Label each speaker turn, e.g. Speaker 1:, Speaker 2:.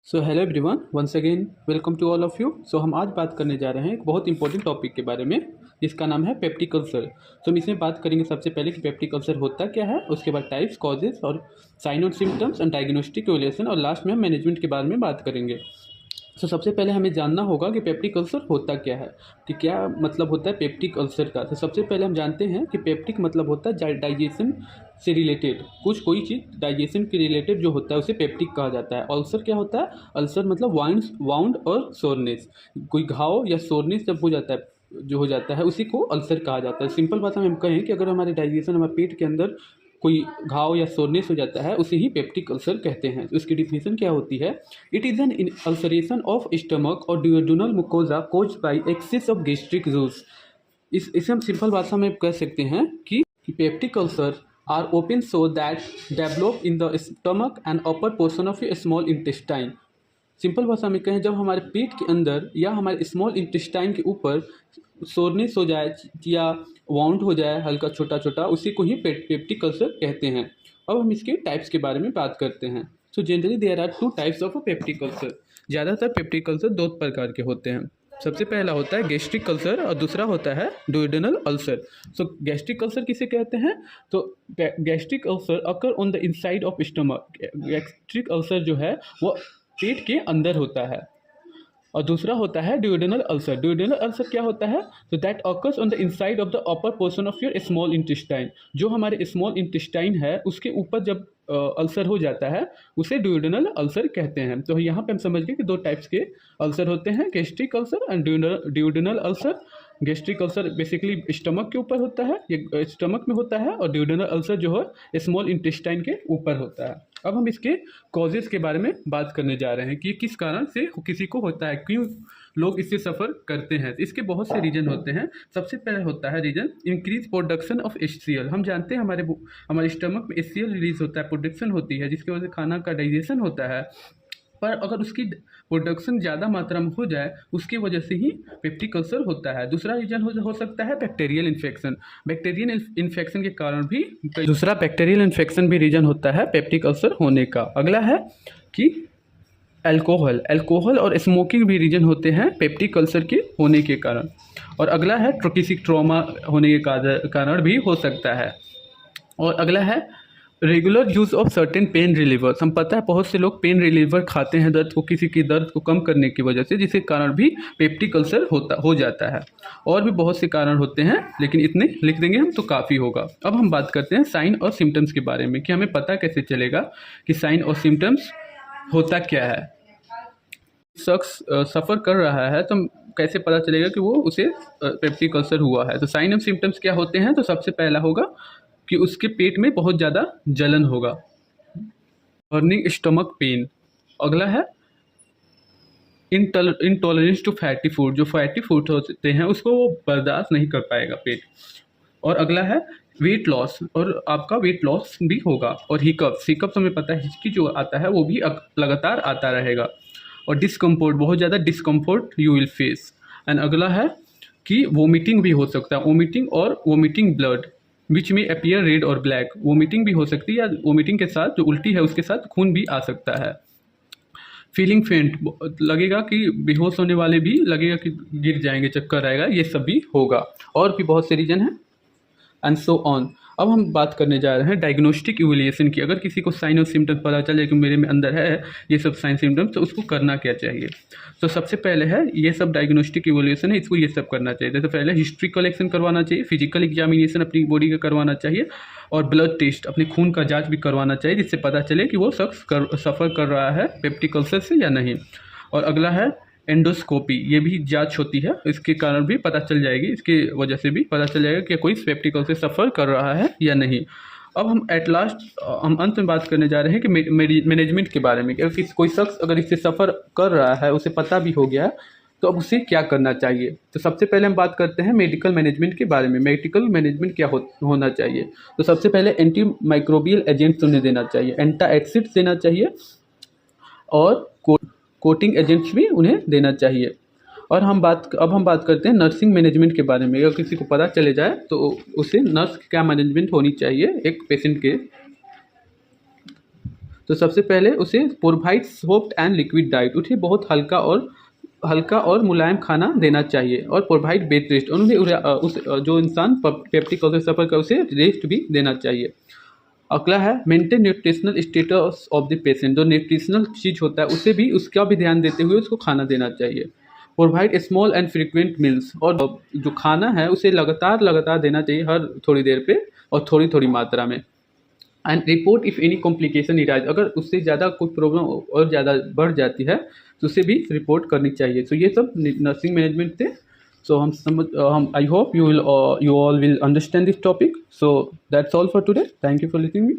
Speaker 1: So hello everyone, once again welcome to all of you. So हम आज बात करने जा रहे हैं एक बहुत इंपॉर्टेंट टॉपिक के बारे में जिसका नाम है पेप्टिक अल्सर। तो हम इसमें बात करेंगे सबसे पहले कि पेप्टिक अल्सर होता क्या है, उसके बाद टाइप्स, कॉजेज और साइन और सिम्टम्स एंड डायग्नोस्टिक इवैल्यूएशन, और लास्ट में हम मैनेजमेंट के बारे में बात करेंगे। तो सबसे पहले हमें जानना होगा कि पेप्टिक अल्सर होता क्या है, कि क्या मतलब होता है पेप्टिक अल्सर का। तो सबसे पहले हम जानते हैं कि पेप्टिक मतलब होता है डाइजेशन से रिलेटेड, कोई चीज़ डाइजेशन के रिलेटेड जो होता है उसे पेप्टिक कहा जाता है। अल्सर क्या होता है? अल्सर मतलब वाउंड और सोरनेस, कोई घाव या सोरनेस जब हो जाता है, जो हो जाता है उसी को अल्सर कहा जाता है। सिंपल भाषा में हम कहें कि अगर हमारे डाइजेशन, हमारे पेट के अंदर कोई घाव या सोरनेस हो जाता है, उसे ही पेप्टिक अल्सर कहते हैं। उसकी डिफिनेशन क्या होती है? It is an ulceration of stomach और duodenal mucosa caused by excess of gastric juice. इसे हम सिंपल भाषा में कह सकते हैं कि peptic ulcer are open so that develop in the stomach and upper portion of a small intestine. Simple भाषा में कहें, जब हमारे पेट के अंदर या हमारे स्मॉल इंटेस्टाइन के ऊपर सोरनेस हो जाए या वाउंड हो जाए हल्का छोटा छोटा, उसी को ही पेप्टिक अल्सर कहते हैं। अब हम इसके टाइप्स के बारे में बात करते हैं। So generally there are two types of peptic ulcer. ज़्यादातर पेप्टिक अल्सर दो प्रकार के होते हैं। सबसे पहला होता है गैस्ट्रिक अल्सर और दूसरा होता है डुओडेनल अल्सर। सो गैस्ट्रिक अल्सर किसे कहते हैं? तो gastric ulcer occur on the inside of stomach. Gastric ulcer जो है वो पेट के अंदर होता है। और दूसरा होता है ड्यूओडेनल अल्सर। ड्यूओडेनल अल्सर क्या होता है? तो that occurs on the inside of the upper portion of your small intestine. जो हमारे स्मॉल इंटेस्टाइन है उसके ऊपर जब अल्सर हो जाता है उसे ड्यूओडेनल अल्सर कहते हैं। तो यहाँ पे हम समझ गए कि दो टाइप्स के अल्सर होते हैं, gastric ulcer and duodenal ulcer. Gastric ulcer basically stomach के ऊपर होता है, ये स्टमक में होता है, और ड्यूओडेनल अल्सर जो है स्मॉल इंटेस्टाइन के ऊपर होता है। अब हम इसके कॉजेज़ के बारे में बात करने जा रहे हैं कि किस कारण से किसी को होता है, क्यों लोग इससे सफ़र करते हैं। तो इसके बहुत से रीज़न होते हैं। सबसे पहले होता है reason increase production of HCl। हम जानते हैं हमारे स्टमक में HCl रिलीज होता है, प्रोडक्शन होती है, जिसकी वजह से खाना का डाइजेशन होता है। पर अगर उसकी प्रोडक्शन ज़्यादा मात्रा में हो जाए, उसकी वजह से ही पेप्टिक अल्सर होता है। दूसरा रीजन हो सकता है बैक्टीरियल इन्फेक्शन। बैक्टीरियल इन्फेक्शन के कारण भी दूसरा बैक्टीरियल इन्फेक्शन भी रीजन होता है पेप्टिक अल्सर होने का। अगला है कि अल्कोहल और स्मोकिंग भी रीजन होते हैं पेप्टिक अल्सर के होने के कारण। और अगला है ट्रोकिसिक ट्रॉमा होने के कारण भी हो सकता है। और अगला है regular use of certain pen relievers. हम पता है बहुत से लोग पेन रिलीवर खाते हैं दर्द को, किसी की दर्द को कम करने की वजह से, जिसके कारण भी पेप्टिक अल्सर हो जाता है। और भी बहुत से कारण होते हैं, लेकिन इतने लिख देंगे हम तो काफ़ी होगा। अब हम बात करते हैं साइन और सिम्टम्स के बारे में, कि हमें पता कैसे चलेगा कि साइन और सिम्टम्स होता क्या है। शख्स सफ़र कर रहा है तो कैसे पता चलेगा कि वो उसे पेप्टिक अल्सर हुआ है। तो साइन और सिम्टम्स क्या होते हैं? तो सबसे पहला होगा कि उसके पेट में बहुत ज़्यादा जलन होगा, बर्निंग स्टमक पेन। अगला है इंटॉलरेंस टू फैटी फूड। जो फैटी फूड होते हैं उसको वो बर्दाश्त नहीं कर पाएगा पेट। और अगला है वेट लॉस, और आपका वेट लॉस भी होगा। और हिकअप्स हमें पता है, हिचकी जो आता है वो भी लगातार आता रहेगा। और डिस्कम्फोर्ट, बहुत ज़्यादा डिस्कम्फोर्ट यू विल फेस। एंड अगला है कि वोमिटिंग भी हो सकता है, वोमिटिंग ब्लड विच में अपीयर रेड और ब्लैक। वोमिटिंग भी हो सकती है, या वोमिटिंग के साथ जो उल्टी है उसके साथ खून भी आ सकता है। फीलिंग फेंट, लगेगा कि बेहोश होने वाले भी लगेगा कि गिर जाएंगे, चक्कर आएगा, ये सब भी होगा। और भी बहुत से रीजन हैं एंड सो ऑन। अब हम बात करने जा रहे हैं डायग्नोस्टिक इवैल्यूएशन की। अगर किसी को साइन और सिम्टम्स पता चले कि मेरे में अंदर है ये सब साइन सिम्टम्स, तो उसको करना क्या चाहिए? तो सबसे पहले है ये सब डायग्नोस्टिक इवैल्यूएशन है, इसको ये सब करना चाहिए। तो पहले हिस्ट्री कलेक्शन करवाना चाहिए, फिजिकल एग्जामिनेशन अपनी बॉडी का करवाना चाहिए, और ब्लड टेस्ट, अपने खून का जाँच भी करवाना चाहिए, जिससे पता चले कि वो शख्स सफ़र कर रहा है पेप्टिक अल्सर से या नहीं। और अगला है एंडोस्कोपी, ये भी जांच होती है, इसके कारण भी पता चल जाएगी, इसके वजह से भी पता चल जाएगा कि कोई पेप्टिक अल्सर से सफ़र कर रहा है या नहीं। अब हम हम अंत में बात करने जा रहे हैं कि मैनेजमेंट के बारे में, कि कोई शख्स अगर इससे सफ़र कर रहा है, उसे पता भी हो गया है, तो अब उसे क्या करना चाहिए। तो सबसे पहले हम बात करते हैं मेडिकल मैनेजमेंट के बारे में। मेडिकल मैनेजमेंट क्या होना चाहिए? तो सबसे पहले एंटी माइक्रोबियल एजेंट्स उन्हें देना चाहिए, एंटाएक्सिड्स देना चाहिए, और कोटिंग एजेंट्स भी उन्हें देना चाहिए। और अब हम बात करते हैं नर्सिंग मैनेजमेंट के बारे में। अगर किसी को पता चले जाए तो उसे नर्स क्या मैनेजमेंट होनी चाहिए एक पेशेंट के। तो सबसे पहले उसे provide soft and liquid diet, उसे बहुत हल्का और मुलायम खाना देना चाहिए, और प्रोवाइड बेड रेस्ट, और उस जो इंसान पेप्टिक अल्सर सफ़र कर उसे रेस्ट भी देना चाहिए। अगला है maintain nutritional status of the patient, जो न्यूट्रिशनल चीज़ होता है उसे भी उसका भी ध्यान देते हुए उसको खाना देना चाहिए। Provide small and frequent meals, और जो खाना है उसे लगातार देना चाहिए हर थोड़ी देर पे और थोड़ी थोड़ी मात्रा में। And report if any complication arise, अगर उससे ज़्यादा कोई प्रॉब्लम और ज़्यादा बढ़ जाती है तो उसे भी रिपोर्ट करनी चाहिए। सो ये सब नर्सिंग मैनेजमेंट थे। सो हम I hope you all will understand this topic. So that's all for today. Thank you for listening me.